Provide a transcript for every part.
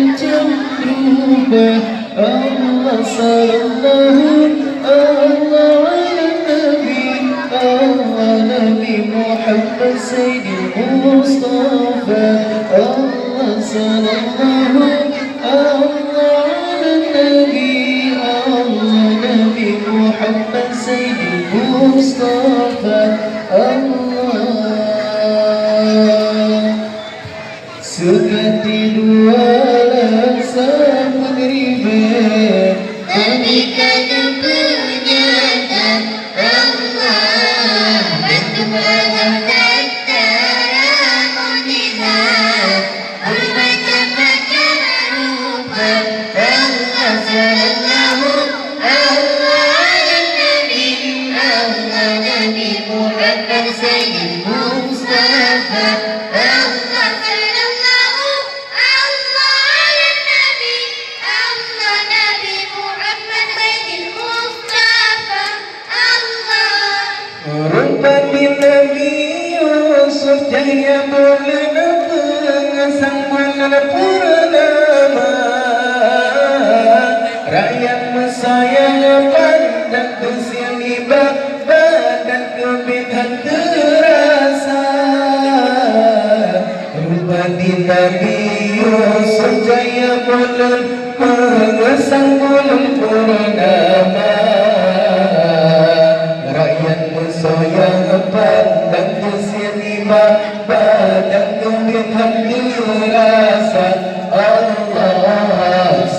macam rupa. Allah sallallahu Allah ala Nabi, Allah Nabi Muhammad Sayyidil Mustafa. Allah sallallahu Allah ala Nabi, Allah Nabi Muhammad Sayyidil Mustafa. Sekati dua laksa putri ber Nabi kena punyatan Allah, bantu melahirkan darah mukjizat bermacam-macam rupa. Allah sallallahu Allah ala Nabi, Allah Nabi Muhammad Sayyidil Mustafa. Rupa Nabi Yusuf cahaya bulan pengasang bulan purnama. Rakyat sayang pandang kesian ibadah dan kebedahan terasa. Rupa Nabi Yusuf cahaya bulan pengasang bulan purnama. Sayang pandang kesini badan kebedahan dirasa. Allah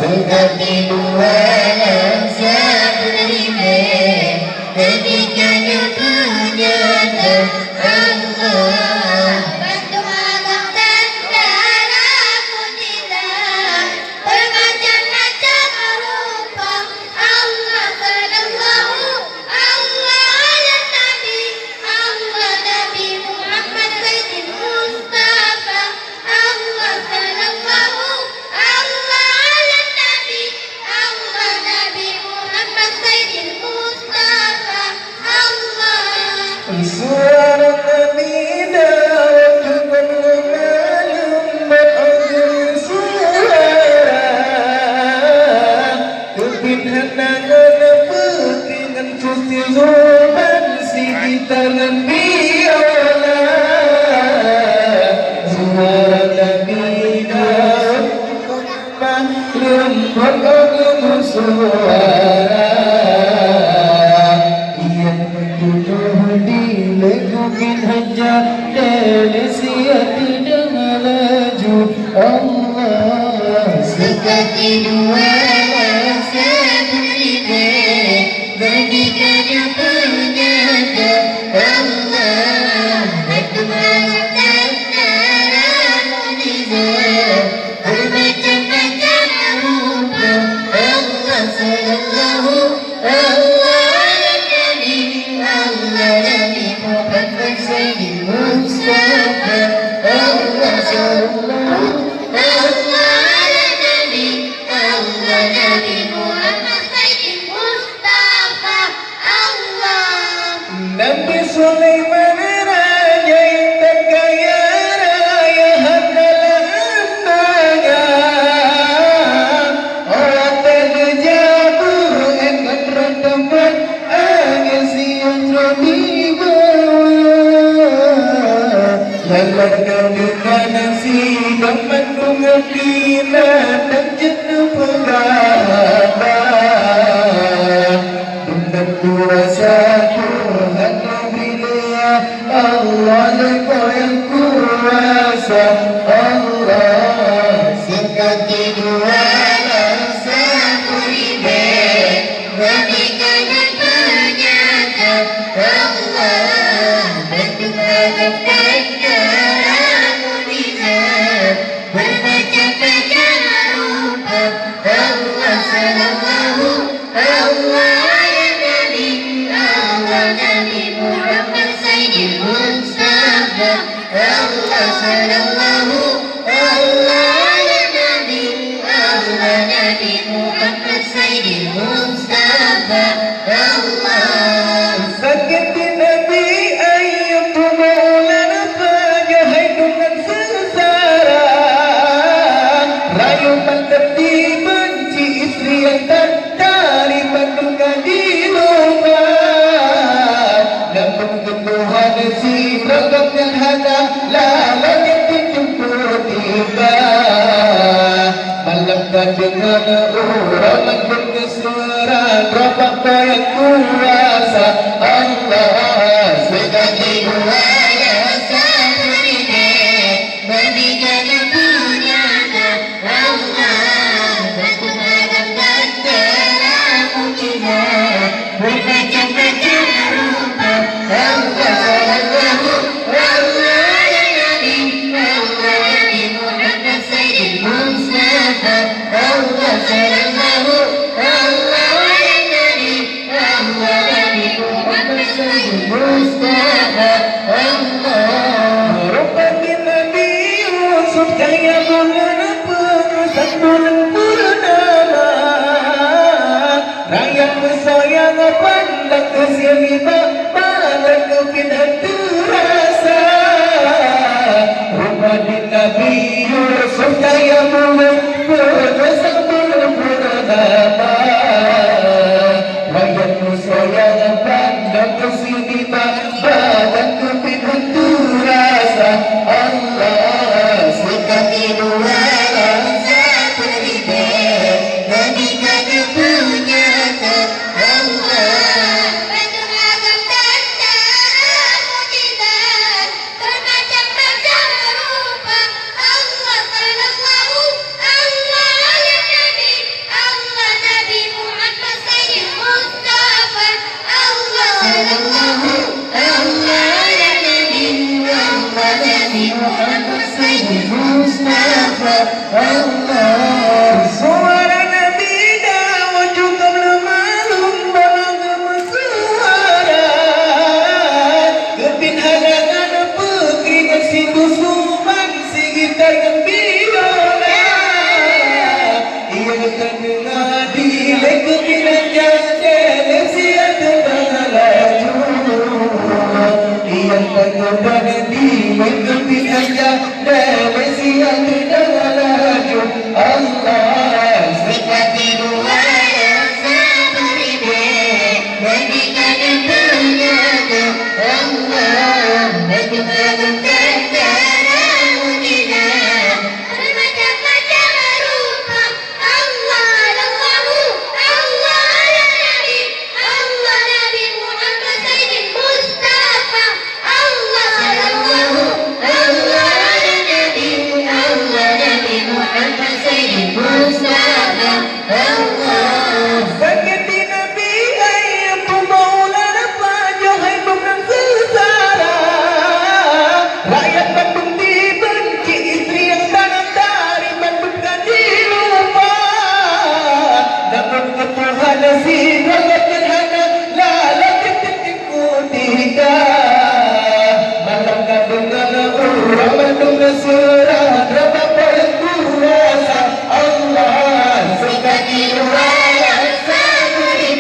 Sekati dua laksa putri ber, Nabi kena punyatan Allah, bantu melahirkan darah mukjizat bermacam-macam rupa. Allah sallallahu Allah ala Nabi, Allah Nabi Muhammad Sayyidil Mustafa. Allah sallallahu Allah ala Nabi, Allah Nabi Muhammad Sayyidil Mustafa. Allah suara Nabi Daud bermalam beragung suara. Kebinhangan pekingan cuci zuban si gitaran biola. Suara Nabi Daud bermalam beragung suara. Legukin hajat dari siati dengan laju. Allah sekati dua laksa putri ber, Nabi kena punyatan Allah, bantu melahirkan darah mukjizat bermacam-macam rupa. Allah sallallahu Allah ala Nabi, Allah Nabi Muhammad Sayyidil Mustafa. Allah sallallahu Allah ala Nabi, Allah Nabi Muhammad Sayyidil Mustafa. Allah Nabi Sulaiman raja yang terkaya raya handalah andaga. Orang terjabur akan berteman angin siang di bawah. Lalakkan dengan sidang mendungan dina dan jenuh pengabah. Dengan kuasa Tuhan bila Allah lepas yang kuasa. Allah sekati dua laksa putri ber, Nabi kena punyatan Allah, bantu melahirkan darah mukjizat bermacam-macam rupa. Allah sallallahu Allah ala Nabi, Allah Nabi Muhammad Sayyidil Mustafa. Allah sallallahu Allah ala Nabi, Allah Nabi Muhammad Sayyidil Mustafa. Allah sakit di Nabi ayat maulan fajah dengan sengsara. Rayu dengan orang berkesuara Rabbah yang kuasa Allah Seperti buaya seperti bagikan punyanya Allah Bantu Adam dan terang mukjizat bermacam-macam rupa Allah sallallahu Allah ya Nabi Allah Nabi Muhammad Sayyidil Mustafa Allah sallallahu Allah ya Nabi Allah Nabi Muhammad Sayyidil Mustafa Allah Rupanya Nabi Yusuf kaya bulan perusak bulan purnama Rakyat bersayang pandang kesini malah kepin hati rasa Rupanya Nabi Yusuf kaya bulan perusak bulan purnama Rakyat bersayang pandang kesini malah kepin hati rasa Allah Seperti buaya seperti bagikan punyanya Allah Bantu Adam dan terang mukjizat bermacam-macam rupa Allah sallallahu Allah ya Nabi Allah Nabi Muhammad Sayyidil Mustafa Allah sallallahu Allah ya Nabi Allah Nabi Muhammad Sayyidil Mustafa Allah Suara Nabi Dawud juga bermalum bangga suara Kepin halangan pekeringan si busuman si gitar yang biola Ia terdengar di kepinan jalan si ada laju Ia terdengar di kepinan jalan si ada laju Allah Seperti buaya seperti bagikan punyanya Allah Bantu Adam dan terang mukjizat bermacam-macam rupa Allah sallallahu Allah ya Nabi Allah Nabi Muhammad Sayyidil Mustafa Allah sallallahu Allah ya Nabi Allah Nabi Muhammad Sayyidil Mustafa Allah Sakit di Nabi ayam pemaulan panjang hai bukan sesara Rakyat Bandung dibenci istri yang tanam dari Bandung kan dilupa Namun ketuhan si rakyat gerhana lalat titik kutika Malam kandung orang Bandung surah Rabbah yang kuasa Allah Seperti buaya seperti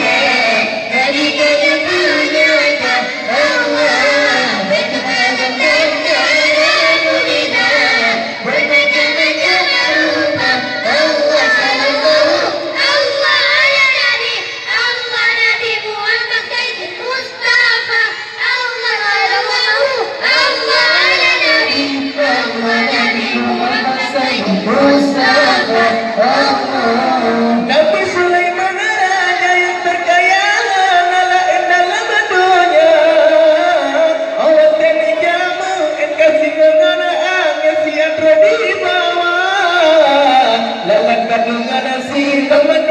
bagikan punyanya Allah Bantu Adam dan terang mukjizat bermacam-macam rupa Allah sallallahu Allah ya Nabi Allah Nabi Muhammad Sayyidil Mustafa Allah sallallahu Allah ya Nabi Allah Nabi Muhammad Sayyidil Mustafa Allah Nabi Sulaiman raja yang terkaya ngalahin dalam dunia Awak tene jamu en kasih ngana angin sian di bawah Lalang kadungan si teman